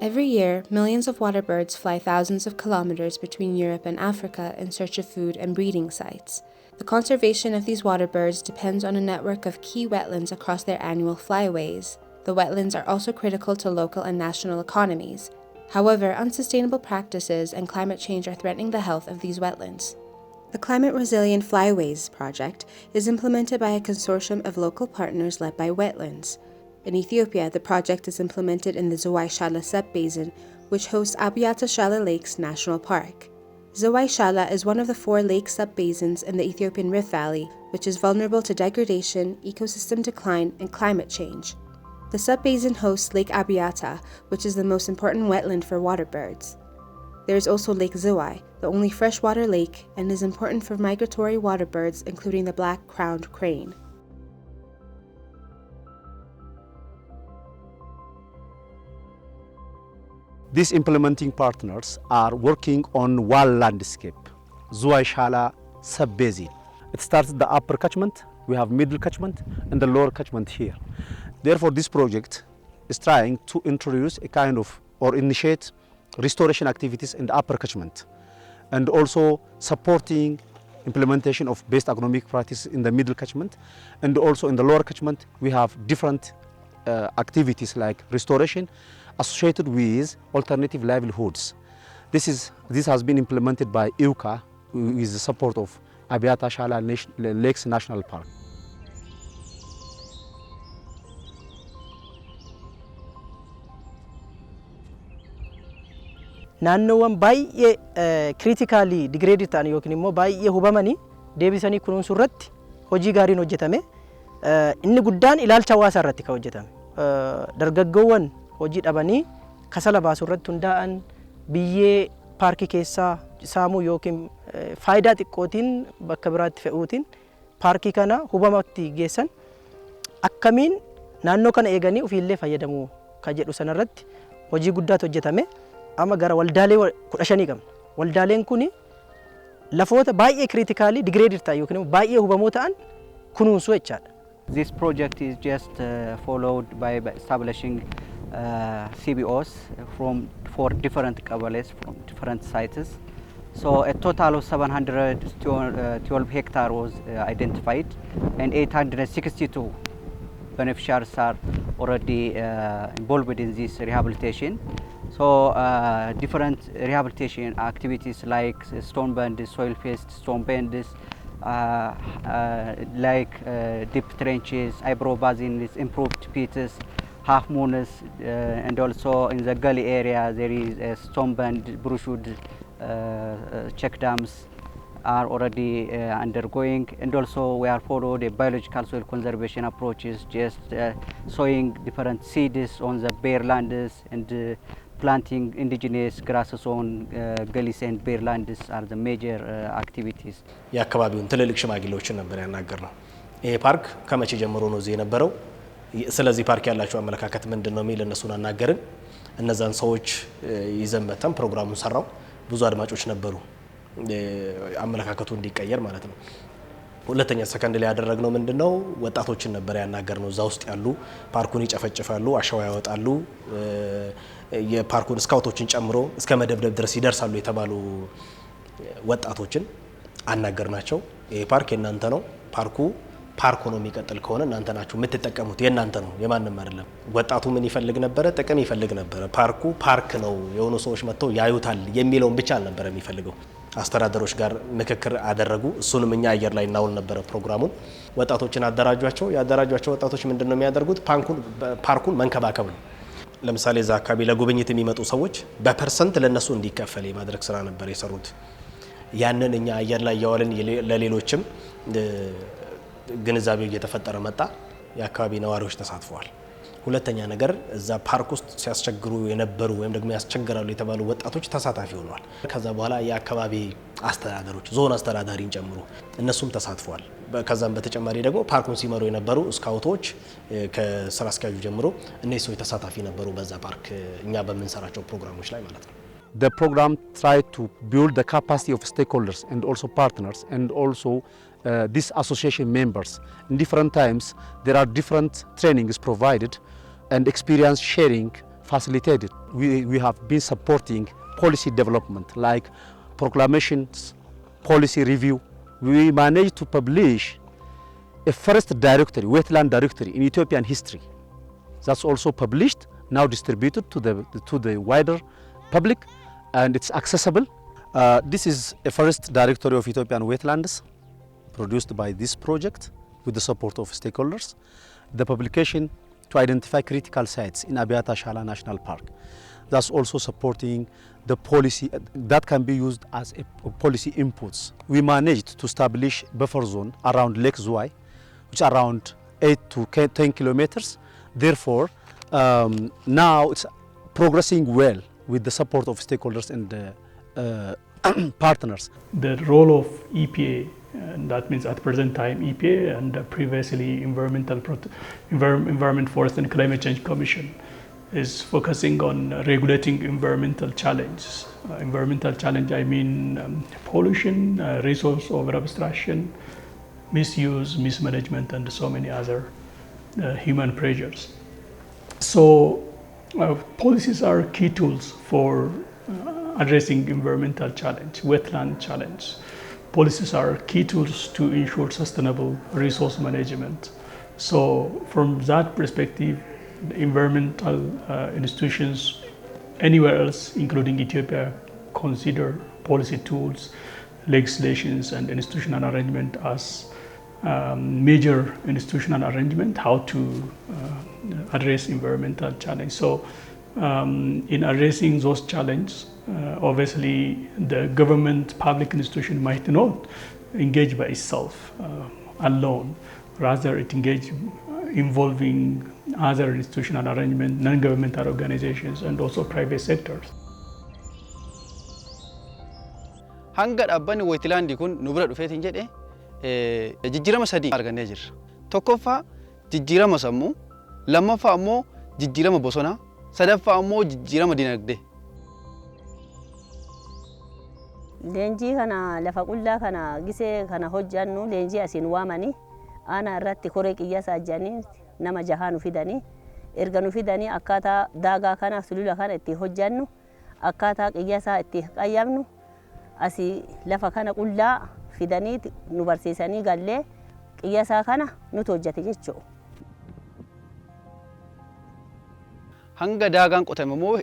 Every year, millions of water birds fly thousands of kilometers between Europe and Africa in search of food and breeding sites. The conservation of these water birds depends on a network of key wetlands across their annual flyways. The wetlands are also critical to local and national economies. However, unsustainable practices and climate change are threatening the health of these wetlands. The Climate Resilient Flyways project is implemented by a consortium of local partners led by wetlands. In Ethiopia, the project is implemented in the Zawai Shala sub-basin, which hosts Abiata Shala Lakes National Park. Zawai Shala is one of the 4 lake sub-basins in the Ethiopian Rift Valley, which is vulnerable to degradation, ecosystem decline, and climate change. The sub-basin hosts Lake Abiata, which is the most important wetland for water birds. There is also Lake Zawai, the only freshwater lake, and is important for migratory water birds, including the black-crowned crane. These implementing partners are working on one landscape, Zawai Shala sub-basin. It starts at the upper catchment, we have middle catchment, and the lower catchment here. Therefore, this project is trying to introduce a kind of, or initiate restoration activities in the upper catchment, and also supporting implementation of best agronomic practices in the middle catchment, and also in the lower catchment we have different activities like restoration associated with alternative livelihoods. This has been implemented by EUCA with the support of Abiata Shala Lakes National Park. Naannoowwan baay'ee critically degraded ta'an yookiin immoo baay'ee hubamanii deebisanii kunuunsuu irratti hojii gaariin hojjetame. Inni guddaan ilaalcha hawaasaa irratti kan hojjetame. Dargaggoowwan hojii dhabanii kasala baasuu irratti hundaa'an biyyee paarkii keessaa saamuu yookiin faayidaa xiqqootiin bakka biraatti fe'uutiin paarkii kana hubamatti geessan akkamiin naannoo kana eeganii ofiillee fayyadamuu kan jedhu sanarratti hojii guddaatu hojjetame. Amma gara waldaalee 15 qabna. Waldaaleen kuni lafoota baay'ee critically degraded ta'an yookiin baay'ee hubamoo ta'an kunuunsuu jechaadha. This project is just followed by establishing CBOs from 4 different qabales from different sites. So a total of 712 hectares was identified, and 862 beneficiaries are already involved in this rehabilitation. So different rehabilitation activities like stone bends, soil fest, stone bends, like deep trenches, eyebrow basins, improved pits, half moons, and also in the gully area there is a stone bend, brushwood check dams are already undergoing, and also we are following the biological soil conservation approaches, just sowing different seeds on the bare lands and planting indigenous grasses on gullies and bare lands are the major activities. የአካባቢውን ትልልቅ ሽማግሌዎችን ነበር ያናገርነው። ይሄ ፓርክ ከመቼ ጀምሮ ነው እዚህ የነበረው? ስለዚህ ፓርክ ያላችሁ አመለካከት ምንድነው የሚል እነሱን አናገርን። እነዛን ሰዎች ይዘን መተን ፕሮግራሙን ሰራው። ብዙ አድማጮች ነበሩ አመለካከቱ እንዲቀየር ማለት ነው። ሁለተኛ ሰከንድ ላይ ያደረግነው ምንድነው ወጣቶችን ነበር ያናገርነው። እዛ ውስጥ ያሉ ፓርኩን ይጨፈጭፋሉ፣ አሸዋ ያወጣሉ፣ የፓርኩን ስካውቶችን ጨምሮ እስከ መደብደብ ድረስ ይደርሳሉ የተባሉ ወጣቶችን አናገርናቸው። ይሄ ፓርክ የናንተ ነው፣ ፓርክ ሆኖ የሚቀጥል ከሆነ እናንተ ናችሁ የምትጠቀሙት፣ የናንተ ነው፣ የማንም አይደለም። ወጣቱ ምን ይፈልግ ነበር? ጥቅም ይፈልግ ነበር። ፓርኩ ፓርክ ነው፣ የሆኑ ሰዎች መጥተው ያዩታል የሚለውን ብቻ አልነበረ የሚፈልገው። አስተዳደሮች ጋር ምክክር አደረጉ። እሱንም እኛ አየር ላይ እናውል ነበር ፕሮግራሙን። ወጣቶችን አደራጇቸው። ያደራጇቸው ወጣቶች ምንድነው የሚያደርጉት? ፓርኩን መንከባከብ ነው። ለምሳሌ እዛ አካባቢ ለጉብኝት የሚመጡ ሰዎች በፐርሰንት ለነሱ እንዲከፈል የማድረግ ስራ ነበር የሰሩት። ያንን እኛ አየር ላይ ያዋልን ለሌሎችም ግንዛቤው እየተፈጠረ መጣ። የአካባቢ ነዋሪዎች ተሳትፈዋል። ሁለተኛ ነገር እዛ ፓርክ ውስጥ ሲያስቸግሩ የነበሩ ወይም ደግሞ ያስቸግራሉ የተባሉ ወጣቶች ተሳታፊ ሆነዋል። ከዛ በኋላ የአካባቢ አስተዳደሮች ዞን አስተዳዳሪን ጨምሮ እነሱም ተሳትፈዋል። ከዛም በተጨማሪ ደግሞ ፓርኩን ሲመሩ የነበሩ ስካውቶች ከስራ አስኪያጁ ጀምሮ እነዚህ ሰዎች ተሳታፊ ነበሩ በዛ ፓርክ እኛ በመንሰራቸው ፕሮግራሞች ላይ ማለት ነው። The program tried to build the capacity of stakeholders and also partners and also these association members. In different times there are different trainings provided and experience sharing facilitated. We have been supporting policy development like proclamations, policy review. We managed to publish a first directory, wetland directory in Ethiopian history. That's also published, now distributed to the wider public, and it's accessible. This is a first directory of Ethiopian wetlands produced by this project with the support of stakeholders. The publication to identify critical sites in Abiata Shala National Park. That's also supporting the policy that can be used as a policy inputs. We managed to establish buffer zone around Lake Zuwai, which is around 8 to 10 kilometers. Therefore, now it's progressing well with the support of stakeholders and partners. The role of EPA, and that means at present time EPA and previously Environment, Forest and Climate Change Commission, is focusing on regulating environmental challenges. Environmental challenge, I mean pollution, resource over abstraction, misuse, mismanagement, and so many other human pressures. So policies are key tools for addressing environmental challenge, wetland challenge. Policies are key tools to ensure sustainable resource management. So from that perspective, the environmental institutions anywhere else, including Ethiopia, consider policy tools, legislations, and institutional arrangement as major institutional arrangement how to address environmental challenge. So in addressing those challenges, obviously the government public institution might not engage by itself alone, rather it engage involving other institutional arrangement, non-governmental organizations, and also private sectors. Hanga dhaabbanni wetland kun nu bira dhufeetiin jedhe jijjiirama sadii argannee jirra. Tokkoffaa jijjiirama sammuu, lammaffaa ammoo jijjiirama bosonaa, sadaffaa ammoo jijjiirama dinagdee. Leenjii kana lafa qullaa kana gisee kana hojjannu leenjii asiin waamanii ana irratti koree qiyyaasa ajjanii nama jahaa nu fidanii erga nu fidanii akkaataa daagaa kana sulula kana itti hojjannu akkaataa qiyyaasa itti qayyabnu asii lafa kana qullaa fidanii nu barsiisanii gallee qiyyaasa kana nuti hojjate jechuudha. Hanga daagaan qotame immoo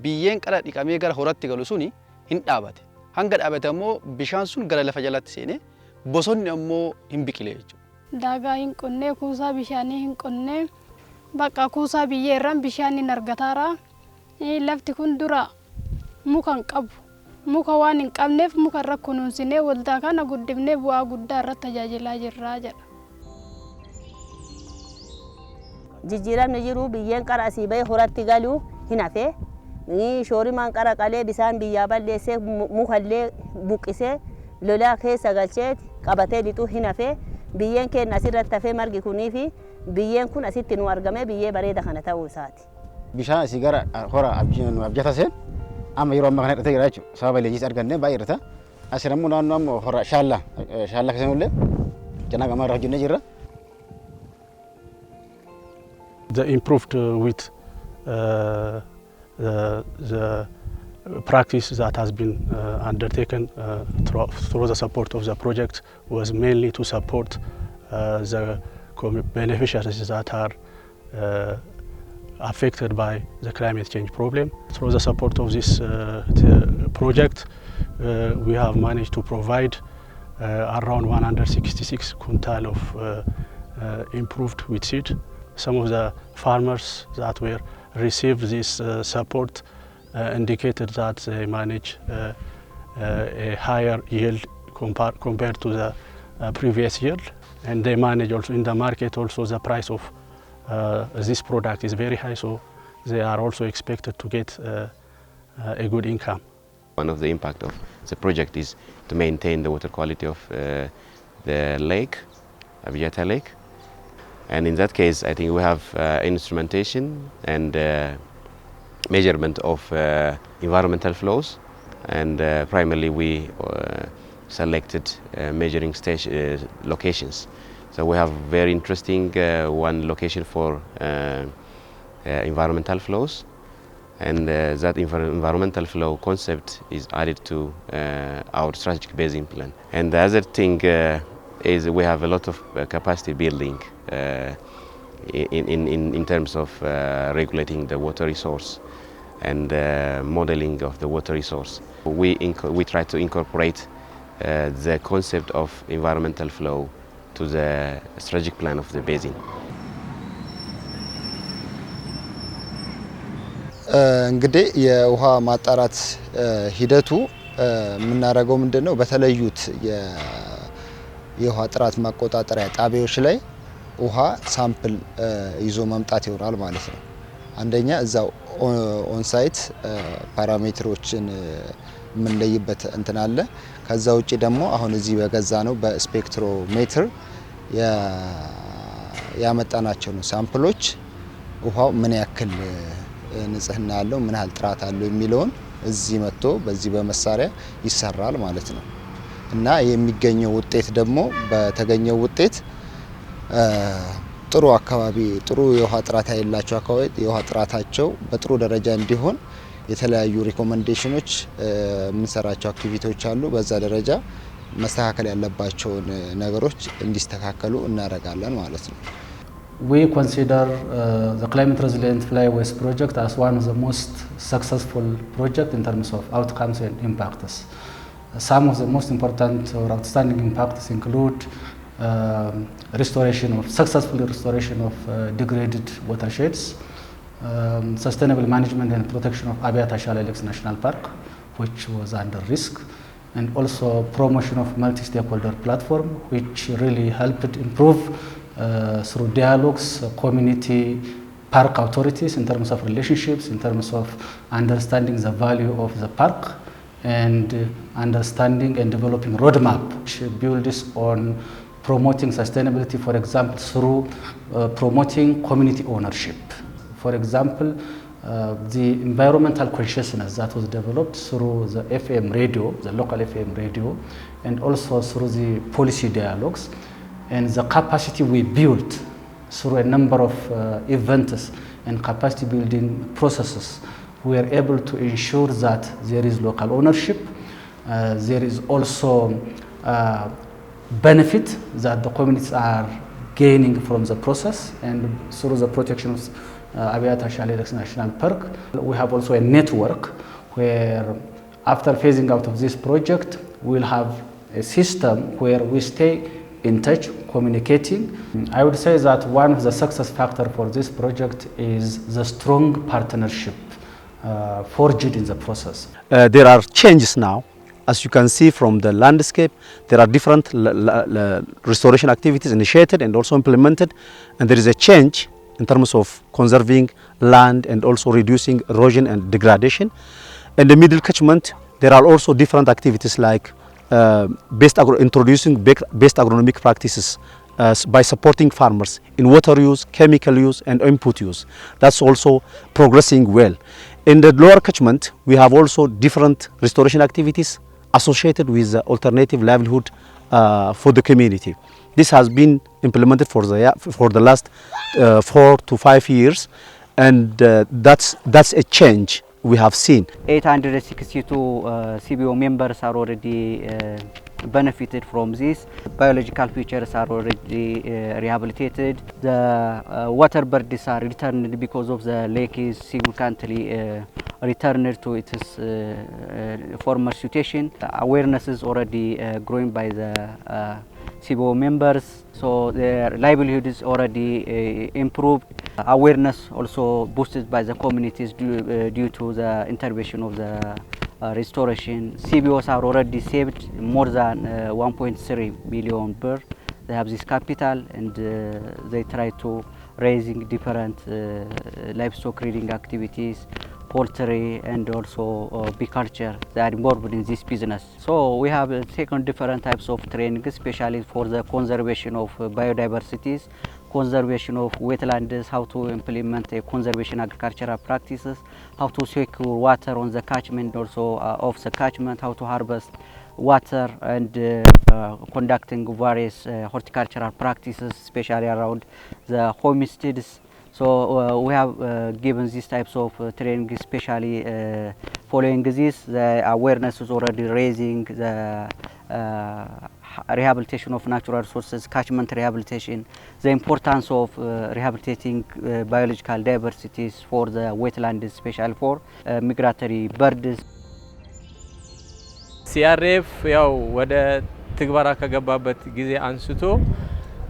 biyyeen qara dhiqamee gara horatti galu suni hin dhaabate. Hanga dhaabate immoo bishaan sun gara lafa jalatti seenee bosonni ammoo hin biqile jechuudha. Daagaa hin qonnee kuusaa bishaanii hin qonnee bakka kuusaa biyyee irraan bishaan hin argataara. Lafti kun dura muka hin qabu. Muka waan hin qabneef muka irra kunuunsinee waldaa kana guddifnee bu'aa guddaa irratti tajaajilaa jirra jedha. Jijjiiramni jiru biyyeen qara asii bahee horatti galuu hin hafe. Shoorimaan qara qalee bisaan biyyaa balleessee mukallee buqqisee lolaa keessa galchee qabatee lixuu hin hafe. Biyyeen keenya asirratti hafee margi kunii fi biyyeen kun asitti nu argame biyyee bareeda kana ta'uu isaati. Bishaan asii gara hora abjata seen amma yeroo amma kana irratti jira jechuudha. Sababa leenjii argannee baay'ee irratti asii namuu naannoo amma hora shaallaa keessatti illee janaa gamaa irra hojjennee jirra. The improved with the practice that has been undertaken through the support of the project was mainly to support the beneficiaries that are affected by the climate change problem. Through the support of this project, we have managed to provide around 166 quintal of improved wheat seed. Some of the farmers that were received this support indicated that they manage a higher yield compared to the previous yield, and they manage also in the market also the price of this product is very high, so they are also expected to get a good income. One of the impact of the project is to maintain the water quality of the lake, Abiyata Lake, and in that case I think we have instrumentation and measurement of environmental flows, and primarily we selected measuring locations. So we have very interesting one location for environmental flows, And that environmental flow concept is added to our strategic basin plan. And the other thing is we have a lot of capacity building in terms of regulating the water resource and modeling of the water resource. We try to incorporate the concept of environmental flow to the strategic plan of the basin. እንግዲህ የውሃ ማጣራት ሂደቱ የምናደርገው ምንድነው በተለዩት የውሃ ጥራት ማቆጣጠሪያ ጣቢያዎች ላይ ውሃ ሳምፕል ይዞ መምጣት ይሆናል ማለት ነው። አንደኛ እዛው ኦን ሳይት ፓራሜትሮችን የምንለይበት እንትን አለ። ከዛ ውጪ ደግሞ አሁን እዚህ በገዛ ነው በስፔክትሮሜትር ያመጣናቸው ነው ሳምፕሎች ውሃው ምን ያክል ንጽህና አለው ምን ያህል ጥራት አለው የሚለውን እዚህ መጥቶ በዚህ በመሳሪያ ይሰራል ማለት ነው። እና የሚገኘው ውጤት ደግሞ በተገኘው ውጤት ጥሩ አካባቢ ጥሩ የውሃ ጥራት ያላቸው አካባቢ የውሃ ጥራታቸው በጥሩ ደረጃ እንዲሆን የተለያዩ ሪኮመንዴሽኖች የምንሰራቸው አክቲቪቲዎች አሉ። በዛ ደረጃ መስተካከል ያለባቸውን ነገሮች እንዲስተካከሉ እናደርጋለን ማለት ነው። We consider the climate resilient flyways project as one of the most successful projects in terms of outcomes and impacts. Some of the most important or outstanding impacts include successful restoration of degraded watersheds, sustainable management and protection of Abiata Shala Lakes National Park, which was under risk, and also promotion of multi-stakeholder platform, which really helped improve through dialogues, community, park authorities in terms of relationships, in terms of understanding the value of the park, and understanding and developing roadmap which builds on promoting sustainability, for example, through promoting community ownership. For example, the environmental consciousness that was developed through the FM radio, the local FM radio, and also through the policy dialogues, and the capacity we built through a number of events and capacity building processes, we are able to ensure that there is local ownership, there is also benefit that the communities are gaining from the process, and through the protection of Abiata Shala Lakes National Park. We have also a network where after phasing out of this project, we'll have a system where we stay in touch, communicating. I would say that one of the success factors for this project is the strong partnership forged in the process. There are changes now. As you can see from the landscape, there are different restoration activities initiated and also implemented, and there is a change in terms of conserving land and also reducing erosion and degradation. In the middle catchment, there are also different activities like introducing best agronomic practices by supporting farmers in water use, chemical use and input use. That's also progressing well. In the lower catchment, we have also different restoration activities associated with alternative livelihood for the community. This has been implemented for the last 4 to 5 years, and that's a change we have seen. 862 CBO members are already benefited from this. Biological features are already rehabilitated. The water birds are returned because of the lake is significantly returned to its former situation. Awareness is already growing by the CBO members, so their livelihood is already improved. Awareness also boosted by the communities due to the intervention of the restoration. CBOs are already saved more than 1.3 billion per. They have this capital, and they try to raising different livestock breeding activities, poultry and also beeculture. They are involved in this business. So we have taken different types of training, especially for the conservation of biodiversities, conservation of wetlands, how to implement conservation agricultural practices, how to secure water on the catchment, also off the catchment, how to harvest water, and conducting various horticultural practices, especially around the homesteads. So we have given these types of training, especially following this, the awareness is already raising, the rehabilitation of natural resources, catchment rehabilitation, the importance of rehabilitating biological diversities for the wetlands, especially for migratory birds. ሲአርኤፍ ያው ወደ ትግበራ ከገባበት ጊዜ አንስቶ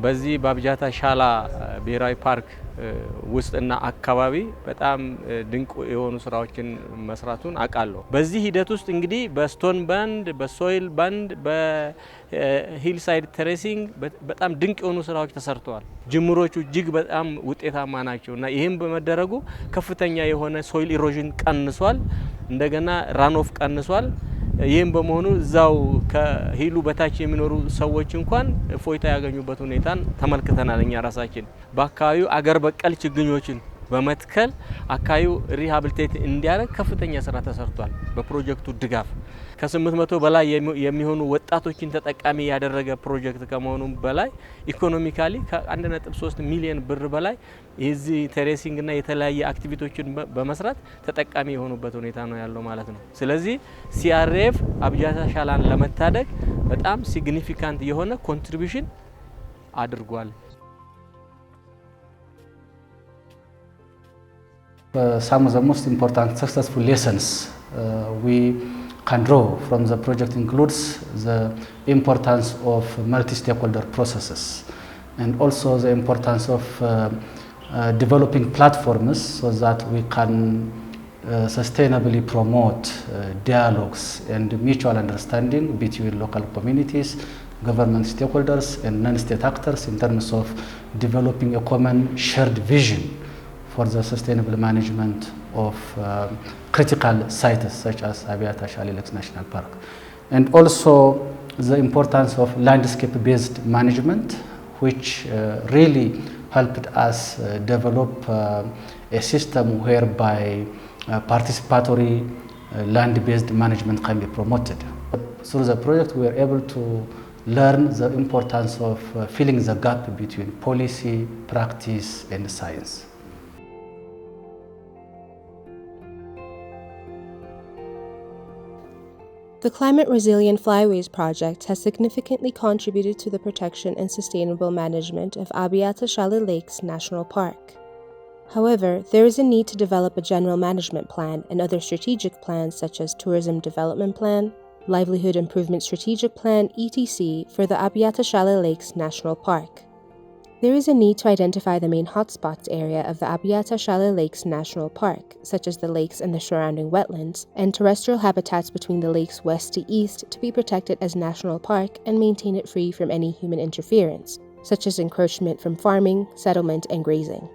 በዚህ በአብያታ ሻላ ብሔራዊ ፓርክ ውስጥና አካባቢ በጣም ድንቅ የሆኑ ስራዎችን መስራቱን አቃለሁ። በዚህ ሂደት ውስጥ እንግዲህ በስቶን ባንድ፣ በሶይል ባንድ፣ በሂልሳይድ ትሬሲንግ በጣም ድንቅ የሆኑ ስራዎች ተሰርተዋል። ጅምሮቹ እጅግ በጣም ውጤታማ ናቸውና ይህም በመደረጉ ከፍተኛ የሆነ ሶይል ኢሮዥን ቀንሷል። እንደገና ራንኦፍ ቀንሷል። ይህም በመሆኑ እዛው ከሂሉ በታች የሚኖሩ ሰዎች እንኳን ፎይታ ያገኙበት ሁኔታን ተመልክተናል። እኛ ራሳችን በአካባቢው አገር በቀል ችግኞችን በመትከል አካባቢው ሪሃቢሊቴት እንዲያደርግ ከፍተኛ ስራ ተሰርቷል። በፕሮጀክቱ ድጋፍ ከ800 በላይ የሚሆኑ ወጣቶችን ተጠቃሚ ያደረገ ፕሮጀክት ከመሆኑም በላይ ኢኮኖሚካሊ ከ1.3 ሚሊዮን ብር በላይ የዚህ ቴሬሲንግ እና የተለያየ አክቲቪቲዎችን በመስራት ተጠቃሚ የሆኑበት ሁኔታ ነው ያለው ማለት ነው። ስለዚህ ሲአርኤፍ አብያታ ሻላን ለመታደግ በጣም ሲግኒፊካንት የሆነ ኮንትሪቢዩሽን አድርጓል። Some of the most important successful lessons we can draw from the project includes the importance of multi-stakeholder processes and also the importance of developing platforms so that we can sustainably promote dialogues and mutual understanding between local communities, government stakeholders and non-state actors in terms of developing a common shared vision for the sustainable management of critical sites such as Abiata Shali Lakes National Park. And also the importance of landscape-based management, which really helped us develop a system whereby participatory land-based management can be promoted. Through the project, we were able to learn the importance of filling the gap between policy, practice, and science. The Climate Resilient Flyways project has significantly contributed to the protection and sustainable management of Abiata Shale Lakes National Park. However, there is a need to develop a general management plan and other strategic plans such as Tourism Development Plan, Livelihood Improvement Strategic Plan, etc. for the Abiata Shale Lakes National Park. There is a need to identify the main hotspots area of the Abiata Shale Lakes National Park, such as the lakes and the surrounding wetlands, and terrestrial habitats between the lakes west to east to be protected as national park and maintain it free from any human interference, such as encroachment from farming, settlement, and grazing.